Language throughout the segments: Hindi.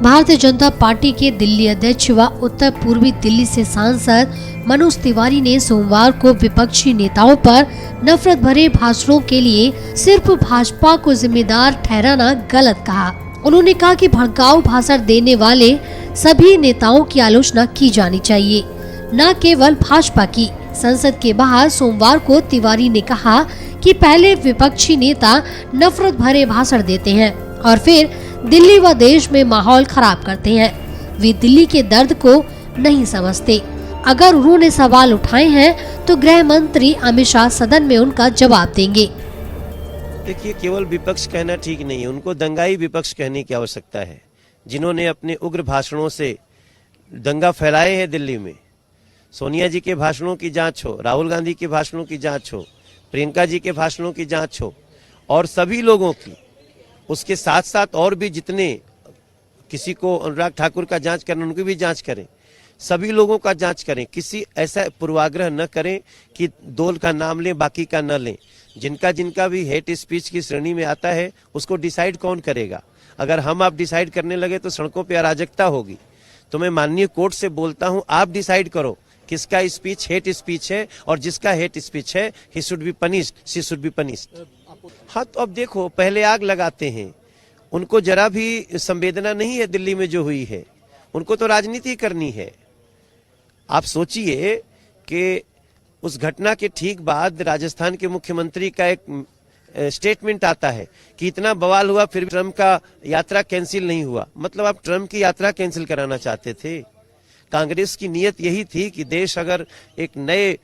भारतीय जनता पार्टी के दिल्ली अध्यक्ष व उत्तर पूर्वी दिल्ली से सांसद मनोज तिवारी ने सोमवार को विपक्षी नेताओं पर नफरत भरे भाषणों के लिए सिर्फ भाजपा को जिम्मेदार ठहराना गलत कहा। उन्होंने कहा कि भड़काऊ भाषण देने वाले सभी नेताओं की आलोचना की जानी चाहिए, न केवल भाजपा की। संसद के बाहर सोमवार को तिवारी ने कहा कि पहले विपक्षी नेता नफरत भरे भाषण देते हैं और फिर दिल्ली व देश में माहौल खराब करते हैं। वे दिल्ली के दर्द को नहीं समझते। अगर उन्होंने सवाल उठाए हैं तो गृह मंत्री अमित शाह सदन में उनका जवाब देंगे। देखिए, केवल विपक्ष कहना ठीक नहीं है, उनको दंगाई विपक्ष कहने की आवश्यकता है, जिन्होंने अपने उग्र भाषणों से दंगा फैलाए हैं दिल्ली में। सोनिया जी के भाषणों की जांच हो, राहुल गांधी के भाषणों की जांच हो, प्रियंका जी के भाषणों की जांच हो, और सभी लोगों की, उसके साथ साथ और भी जितने किसी को अनुराग ठाकुर का जांच करना उनकी भी जांच करें, सभी लोगों का जांच करें। किसी ऐसा पूर्वाग्रह न करें कि दो का नाम लें बाकी का न लें। जिनका जिनका भी हेट स्पीच की श्रेणी में आता है उसको डिसाइड कौन करेगा? अगर हम आप डिसाइड करने लगे तो सड़कों पे अराजकता होगी। तो मैं माननीय कोर्ट से बोलता हूं, आप डिसाइड करो किसका स्पीच हेट स्पीच है, और जिसका हेट स्पीच है he should be punished, she should be punished. हाँ, तो अब देखो, पहले आग लगाते हैं, उनको जरा भी संवेदना नहीं है दिल्ली में जो हुई है, उनको तो राजनीति करनी है। आप सोचिए कि उस घटना के ठीक बाद राजस्थान के मुख्यमंत्री का एक स्टेटमेंट आता है कि इतना बवाल हुआ फिर भी ट्रंप का यात्रा कैंसिल नहीं हुआ। मतलब आप ट्रंप की यात्रा कैंसिल कराना चाहते थे। कांग्रेस की नीयत यही थी कि देश अगर एक नए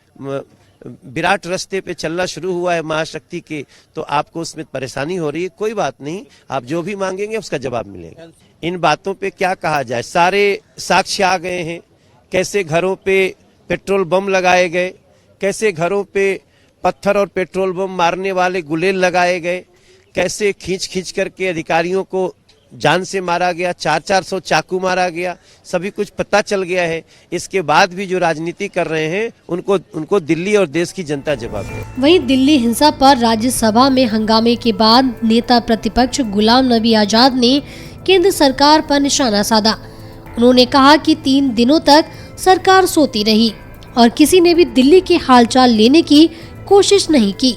विराट रास्ते पे चलना शुरू हुआ है महाशक्ति के, तो आपको उसमें परेशानी हो रही है। कोई बात नहीं, आप जो भी मांगेंगे उसका जवाब मिलेगा। इन बातों पे क्या कहा जाए, सारे साक्ष्य आ गए हैं। कैसे घरों पे पेट्रोल बम लगाए गए, कैसे घरों पे पत्थर और पेट्रोल बम मारने वाले गुलेल लगाए गए, कैसे खींच खींच करके अधिकारियों को जान से मारा गया, 400 चाकू मारा गया, सभी कुछ पता चल गया है। इसके बाद भी जो राजनीति कर रहे हैं उनको दिल्ली और देश की जनता जवाब दे। वहीं दिल्ली हिंसा पर राज्यसभा में हंगामे के बाद नेता प्रतिपक्ष गुलाम नबी आजाद ने केंद्र सरकार पर निशाना साधा। उन्होंने कहा कि 3 दिनों तक सरकार सोती रही और किसी ने भी दिल्ली के हालचाल लेने की कोशिश नहीं की,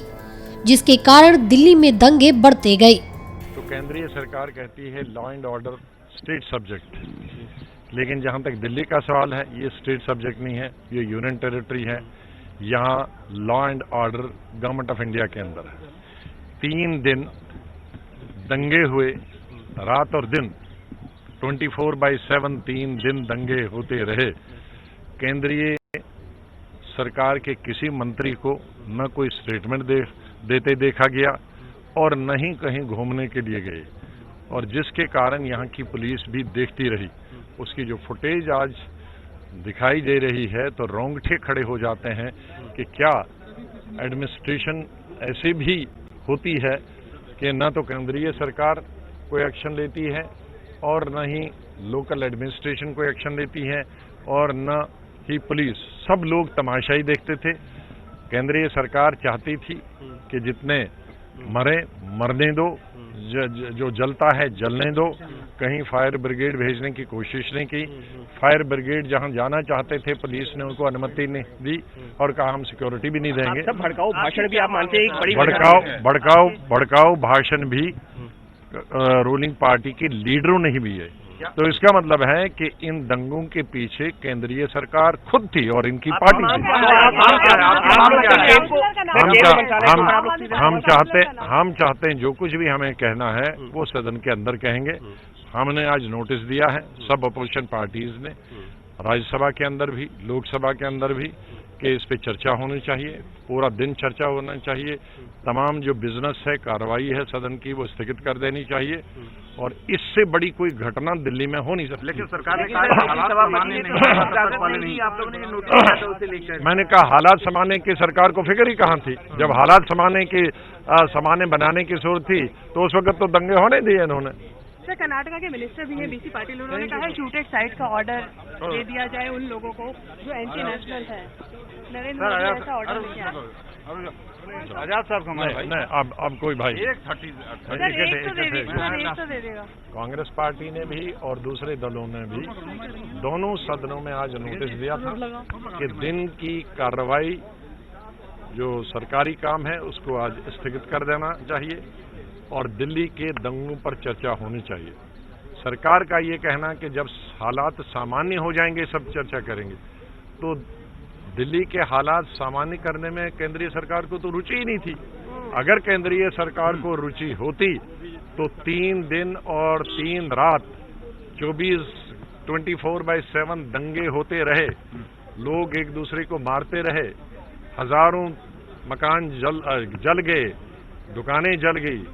जिसके कारण दिल्ली में दंगे बढ़ते गए। तो केंद्रीय सरकार कहती है law and order state subject, लेकिन जहां तक दिल्ली का सवाल है, ये स्टेट सब्जेक्ट नहीं है, ये यूनियन टेरिटरी है। यहाँ law and order government of India के अंदर है। 3 दिन दंगे हुए, रात और दिन 24/7 3 दिन दंगे होते रहे। केंद्रीय सरकार के किसी मंत्री को न कोई स्टेटमेंट देते देखा गया और न ही कहीं घूमने के लिए गए, और जिसके कारण यहाँ की पुलिस भी देखती रही। उसकी जो फुटेज आज दिखाई दे रही है तो रोंगटे खड़े हो जाते हैं कि क्या एडमिनिस्ट्रेशन ऐसी भी होती है कि न तो केंद्रीय सरकार कोई एक्शन लेती है और न ही लोकल एडमिनिस्ट्रेशन कोई एक्शन लेती है, और न ही पुलिस। सब लोग तमाशा ही देखते थे। केंद्रीय सरकार चाहती थी कि जितने मरे मरने दो, जो जलता है जलने दो। कहीं फायर ब्रिगेड भेजने की कोशिश नहीं की। फायर ब्रिगेड जहां जाना चाहते थे पुलिस ने उनको अनुमति नहीं दी और कहा हम सिक्योरिटी भी नहीं देंगे। भड़काऊ भाषण भी आप मानते हैं? भड़काऊ भाषण भी रूलिंग पार्टी के लीडरों ने ही भी है। तो इसका मतलब है कि इन दंगों के पीछे केंद्रीय सरकार खुद थी और इनकी पार्टी थी। हम चाहते हैं जो कुछ भी हमें कहना है वो सदन के अंदर कहेंगे। हमने आज नोटिस दिया है सब अपोजिशन पार्टीज ने, राज्यसभा के अंदर भी लोकसभा के अंदर भी, कि इस पे चर्चा होनी चाहिए, पूरा दिन चर्चा होना चाहिए। तमाम जो बिजनेस है, कार्रवाई है सदन की, वो स्थगित कर देनी चाहिए, और इससे बड़ी कोई घटना दिल्ली में हो नहीं सकती। लेकिन सरकार ने कहा मैंने कहा हालात संभालने की सरकार को फिक्र ही कहाँ थी। जब हालात संभालने बनाने की जरूरत थी तो उस वक्त तो दंगे होने दिए इन्होंने। सर, कर्नाटका के मिनिस्टर भी हैं बीसी पाटिल, उन्होंने कहा है शूटेड साइट का ऑर्डर दे दिया जाए उन लोगों को जो एंटी नेशनल है। नरेंद्र मोदी ऐसा ऑर्डर लेके आए। आजाद साहब हमारे भाई। नहीं, अब कोई भाई सर एक तो दे दीजिए, तो दे देगा। कांग्रेस पार्टी ने भी और दूसरे दलों ने भी दोनों सदनों में आज नोटिस दिया था कि दिन की कार्रवाई जो सरकारी काम है उसको आज स्थगित कर देना चाहिए और दिल्ली के दंगों पर चर्चा होनी चाहिए। सरकार का ये कहना कि जब हालात सामान्य हो जाएंगे सब चर्चा करेंगे, तो दिल्ली के हालात सामान्य करने में केंद्रीय सरकार को तो रुचि ही नहीं थी। अगर केंद्रीय सरकार को रुचि होती तो 3 दिन और 3 रात 24/7 दंगे होते रहे, लोग एक दूसरे को मारते रहे, हजारों मकान जल गए, दुकानें जल गई,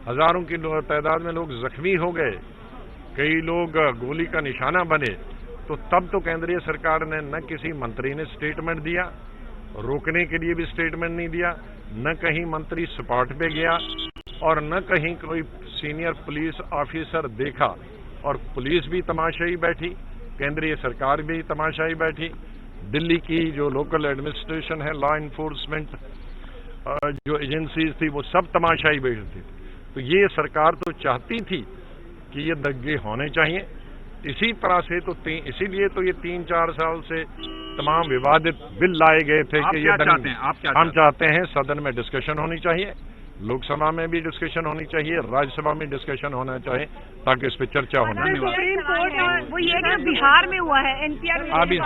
हजारों की तादाद में लोग जख्मी हो गए, कई लोग गोली का निशाना बने, तो तब तो केंद्रीय सरकार ने न किसी मंत्री ने स्टेटमेंट दिया, रोकने के लिए भी स्टेटमेंट नहीं दिया, न कहीं मंत्री स्पॉट पे गया और न कहीं कोई सीनियर पुलिस ऑफिसर देखा। और पुलिस भी तमाशाई बैठी, केंद्रीय सरकार भी तमाशाई बैठी, दिल्ली की जो लोकल एडमिनिस्ट्रेशन है, लॉ इन्फोर्समेंट जो एजेंसीज थी वो सब तमाशाई बैठी थी। तो ये सरकार तो चाहती थी कि ये दंगे होने चाहिए। इसी तरह से तो इसीलिए तो ये 3-4 साल से तमाम विवादित बिल लाए गए थे कि ये हम चाहते हैं सदन में डिस्कशन होनी चाहिए, लोकसभा में भी डिस्कशन होनी चाहिए, राज्यसभा में डिस्कशन होना चाहिए ताकि इस पर चर्चा होनी चाहिए। वो ये कि बिहार में हुआ है, एनपीआर में अभी